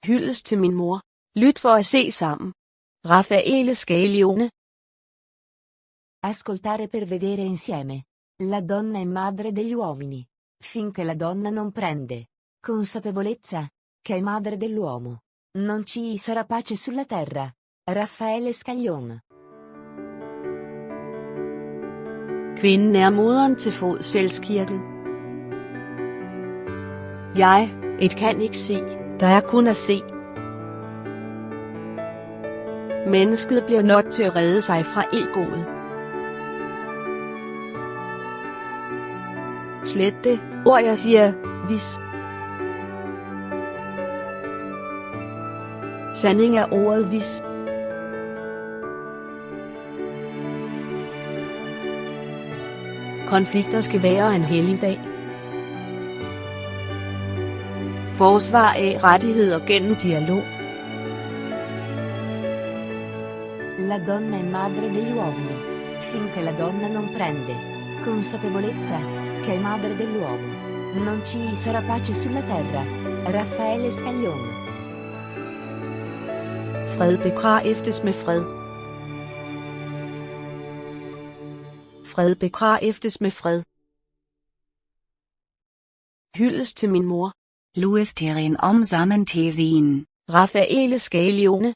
Hyldest til min mor. Lyt for at se sammen. Raffaele Scaglione. Ascoltare per vedere insieme. La donna è madre degli uomini. Finché la donna non prende consapevolezza che è madre dell'uomo, non ci sarà pace sulla terra. Raffaele Scaglione. Kvinden er moderen til Fodselskirken. Jeg, et kan ikke se, der er kun at se. Mennesket bliver nødt til at redde sig fra egoet. Slet det, ord jeg siger, hvis. Sanding er ordet hvis. Konflikter skal være en helligdag. Forsvar af rettigheder gennem dialog. La donna è madre degli uomini. Finché la donna non prende consapevolezza che è madre dell'uomo, non ci sarà pace sulla terra. Raffaele Scaglione. Fred bekræftes med fred. Fred bekræftes med fred. Hyldest til min mor. Luisterin om Sammenthesin. Raffaele Scaglione.